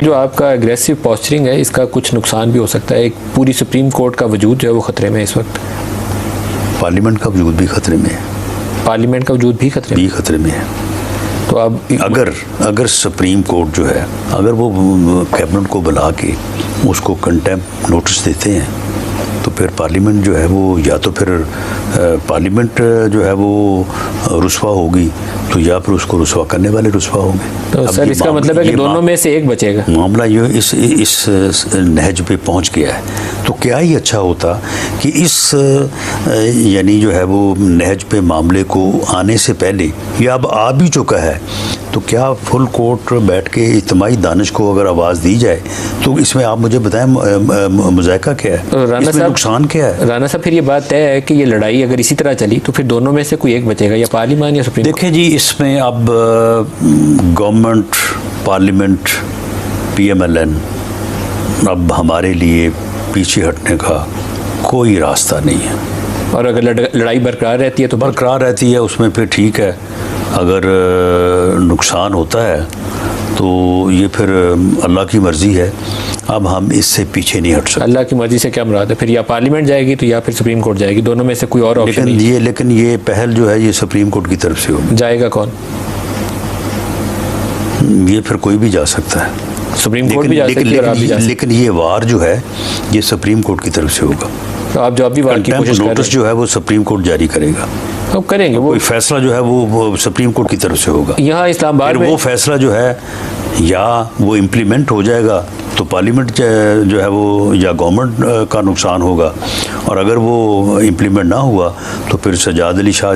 जो आपका aggressive posturing है इसका कुछ नुकसान भी हो सकता है। एक पूरी सुप्रीम कोर्ट का वजूद जो है वो ख़तरे में है इस वक्त। पार्लियामेंट का वजूद भी ख़तरे में है। पार्लियामेंट का वजूद भी खतरे में है। तो अब अगर सुप्रीम कोर्ट जो है अगर वो कैबिनेट को बुला के उसको कंटेम्प्ट नोटिस देते हैं तो फिर पार्लियामेंट जो है वो या तो फिर पार्लियामेंट जो है वो रुस्वा होगी तो या फिर उसको रुस्वा करने वाले रुस्वा होंगे। तो सर इसका मतलब है कि दोनों में से एक बचेगा। मामला ये इस नहज पे पहुंच गया है तो क्या ही अच्छा होता कि इस यानी जो है वो नहज पे मामले को आने से पहले या अब आ भी चुका है तो क्या फुल कोर्ट बैठ के इज्तिमाई दानिश को अगर आवाज़ दी जाए तो इसमें आप मुझे बताएं मुज़ायका क्या है, इसमें नुकसान क्या है? राना साहब फिर ये बात तय है कि ये लड़ाई अगर इसी तरह चली तो फिर दोनों में से कोई एक बचेगा, या पार्लियामान या सुप्रीम कोर्ट। देखें जी इसमें अब गवर्नमेंट पार्लियामेंट PMLN अब हमारे लिए पीछे हटने का कोई रास्ता नहीं है। और अगर लड़ाई बरकरार रहती है तो बरकरार रहती है उसमें फिर ठीक है, अगर नुकसान होता है तो ये फिर अल्लाह की मर्ज़ी है। अब हम इससे पीछे नहीं हट सकते। अल्लाह की मर्ज़ी से क्या मुराद है? फिर या पार्लियामेंट जाएगी तो या फिर सुप्रीम कोर्ट जाएगी, दोनों में से कोई और ऑप्शन नहीं। लेकिन ये पहल जो है ये सुप्रीम कोर्ट की तरफ से हो जाएगा कौन? ये फिर कोई भी जा सकता है, सुप्रीम कोर्ट भी जा सकती है और आप भी जा सकते हैं। लेकिन ये वार जो है ये सुप्रीम कोर्ट की तरफ से होगा। तो आप जो अभी वार की कोशिश कर रहे हैं, नोटिस जो है वो सुप्रीम कोर्ट जारी करेगा। तो करेंगे वो कोई फैसला जो है वो सुप्रीम कोर्ट की तरफ से होगा। यहाँ इस्लामाबाद में वो फैसला जो है या वो इम्प्लीमेंट हो जाएगा तो पार्लियामेंट जो है वो या गवर्नमेंट का नुकसान होगा, और अगर वो इम्प्लीमेंट ना हुआ तो फिर सजाद अली शाह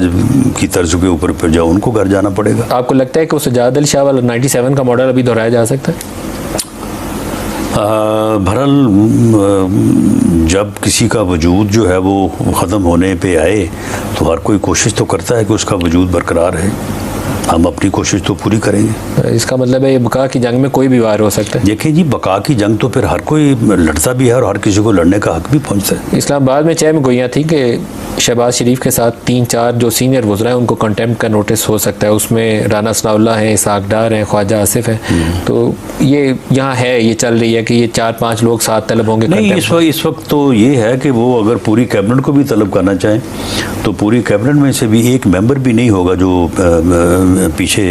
की तर्ज के ऊपर फिर जाओ उनको घर जाना पड़ेगा। आपको लगता है कि वो सजाद अली शाह वाला 97 का मॉडल अभी दोहराया जा सकता है? बहरहाल जब किसी का वजूद जो है वो ख़त्म होने पे आए तो हर कोई कोशिश तो करता है कि उसका वजूद बरकरार है। हम अपनी कोशिश तो पूरी करेंगे। इसका मतलब है ये बका की जंग में कोई भी वार हो सकता है। देखिए जी बका की जंग तो फिर हर कोई लड़ता भी है और हर किसी को लड़ने का हक भी पहुंचता है। इस्लामाबाद में चह में गोइयाँ थी कि शहबाज शरीफ के साथ 3-4 जो सीनियर वज़रा हैं उनको कंटेम्प्ट का नोटिस हो सकता है। उसमें राना सनाउल्लाह हैं, इसहाक डार हैं, ख्वाजा आसिफ हैं। तो ये यहाँ है, ये चल रही है कि ये 4-5 लोग साथ तलब होंगे। नहीं, इस वक्त तो ये है कि वो अगर पूरी कैबिनेट को भी तलब करना चाहें तो पूरी कैबिनेट में से भी एक मेंबर भी नहीं होगा जो पीछे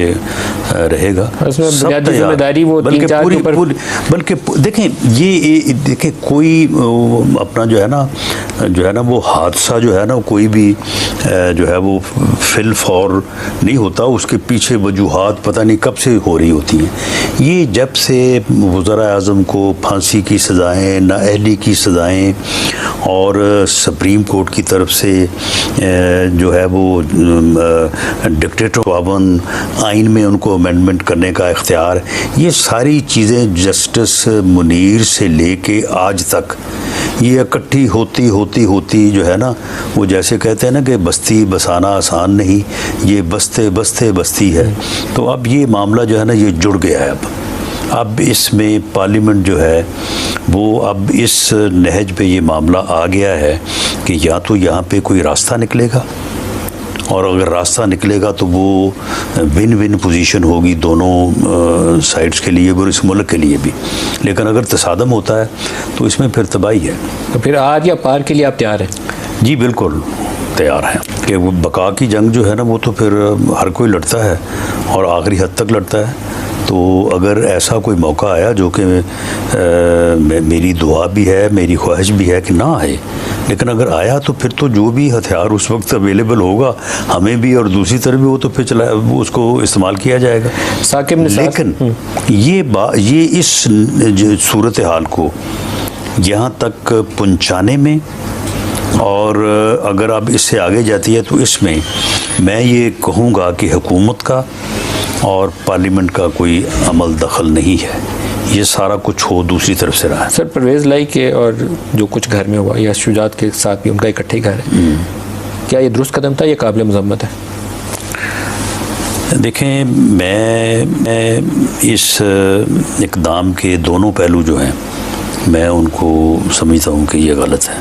रहेगा। जिम्मेदारी वो बल्कि देखें कोई अपना जो है ना वो हादसा जो है ना कोई भी जो है वो फिल फॉर नहीं होता, उसके पीछे वजूहात पता नहीं कब से हो रही होती हैं। ये जब से वज़रा आज़म को फांसी की सज़ाएँ, नाअहली की सज़ाएँ और सुप्रीम कोर्ट की तरफ से जो है वो डिक्टेटर पाबंद आइन में उनको अमेंडमेंट करने का इख्तियार, ये सारी चीज़ें जस्टिस मुनीर से लेके आज तक ये इकट्ठी होती जो है ना वो जैसे कहते हैं ना कि बस्ती बसाना आसान नहीं, ये बसते बसते बस्ती है। तो अब ये मामला जो है ना ये जुड़ गया है। अब इसमें पार्लियामेंट जो है वो अब इस नहज पे ये मामला आ गया है कि या तो यहाँ पे कोई रास्ता निकलेगा, और अगर रास्ता निकलेगा तो वो विन विन पोजीशन होगी दोनों साइड्स के लिए और इस मुल्क के लिए भी। लेकिन अगर तसादम होता है तो इसमें फिर तबाही है। तो फिर आर या पार के लिए आप तैयार हैं? जी बिल्कुल तैयार हैं कि वो बका की जंग जो है ना वो तो फिर हर कोई लड़ता है और आखिरी हद तक लड़ता है। तो अगर ऐसा कोई मौका आया जो कि मेरी दुआ भी है, मेरी ख्वाहिश भी है कि ना आए, लेकिन अगर आया तो फिर तो जो भी हथियार उस वक्त अवेलेबल होगा हमें भी और दूसरी तरफ भी वो तो फिर उसको इस्तेमाल किया जाएगा। लेकिन ये इस सूरत हाल को यहाँ तक पहुँचाने में, और अगर अब इससे आगे जाती है तो इसमें मैं ये कहूँगा कि हुकूमत का और पार्लियामेंट का कोई अमल दखल नहीं है, ये सारा कुछ हो दूसरी तरफ से रहा है। सर परवेज़ लाई के और जो कुछ घर में हुआ या शुजात के साथ भी उनका इकट्ठे घर है, क्या ये दुरुस्त कदम था, ये काबिल मज़म्मत है? देखें मैं इस इक़दाम के दोनों पहलू जो हैं मैं उनको समझता हूँ कि ये गलत है।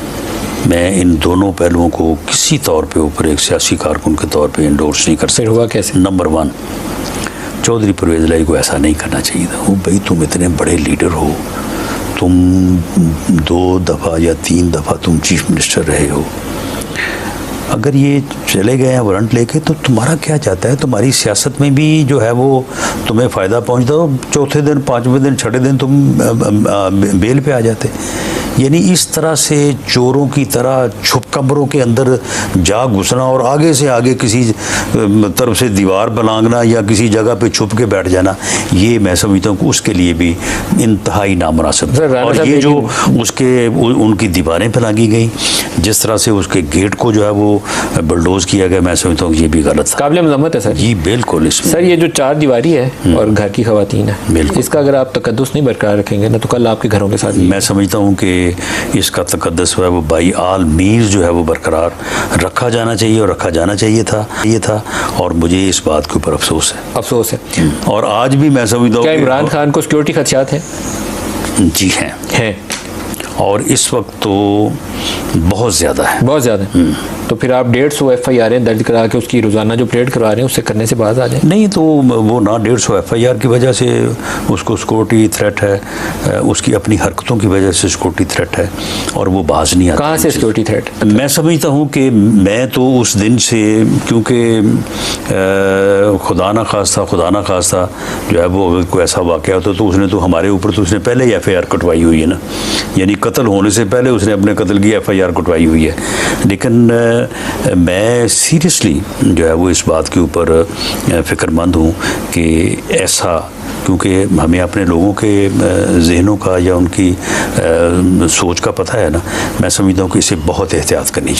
मैं इन दोनों पहलुओं को किसी तौर पे ऊपर एक सियासी कारकुन के तौर पे इंडोर्स नहीं कर सकता। हुआ कैसे? नंबर 1, चौधरी परवेज़ इलाही को ऐसा नहीं करना चाहिए था। वो भाई तुम इतने बड़े लीडर हो, तुम 2 दफ़ा या 3 दफ़ा तुम चीफ मिनिस्टर रहे हो, अगर ये चले गए हैं वारंट लेके तो तुम्हारा क्या जाता है? तुम्हारी सियासत में भी जो है वो तुम्हें फ़ायदा पहुंचता हो, चौथे दिन 5वें दिन 6ठे दिन तुम बेल पे आ जाते। यानी इस तरह से चोरों की तरह छुप कमरों के अंदर जा घुसना और आगे से आगे किसी तरफ से दीवार बनाना या किसी जगह पे छुप के बैठ जाना, ये मैं समझता हूँ कि उसके लिए भी इंतहाई नामुनासिब। और ये जो उसके उनकी दीवारें फैलागी गई, जिस तरह से उसके गेट को जो है वो बुलडोज किया गया, मैं समझता हूँ ये भी गलत था। काबिल मज़म्मत है सर। जी बिल्कुल। सर ये जो 4 दीवारी है और घर की ख़वातीन है, इसका अगर आप तकद्दुस नहीं बरकरार रखेंगे ना तो कल आपके घरों के साथ मैं समझता हूँ कि इसका तकद्दुस है वो बाई आल मीज़ जो है वो बरकरार रखा जाना चाहिए और रखा जाना चाहिए था, ये था। और मुझे इस बात के ऊपर अफसोस है। और आज भी मैं समझता हूँ क्या इमरान खान को सिक्योरिटी खदशात है? जी हैं। और इस वक्त तो बहुत ज़्यादा है। तो फिर आप 150 FIR दर्ज करा के उसकी रोज़ाना जो परेड करवा रहे हैं उससे करने से बाज आ जाए? नहीं, तो वो ना 150 FIR की वजह से उसको सिक्योरिटी थ्रेट है, उसकी अपनी हरकतों की वजह से सिक्योरिटी थ्रेट है और वो बाज नहीं आता। कहाँ से सिक्योरिटी थ्रेट? मैं समझता हूँ कि मैं तो उस दिन से, क्योंकि खुदा ना खास्ता जो है वो अगर कोई ऐसा वाक़या होता तो उसने तो हमारे ऊपर तो उसने पहले ही FIR कटवाई हुई है ना, यानी कत्ल होने से पहले उसने अपने कत्ल की FIR कटवाई हुई है। लेकिन मैं सीरियसली जो है वो इस बात के ऊपर फ़िक्रमंद हूँ कि ऐसा, क्योंकि हमें अपने लोगों के जहनों का या उनकी सोच का पता है ना, मैं समझता हूँ कि इसे बहुत एहतियात करनी चाहिए।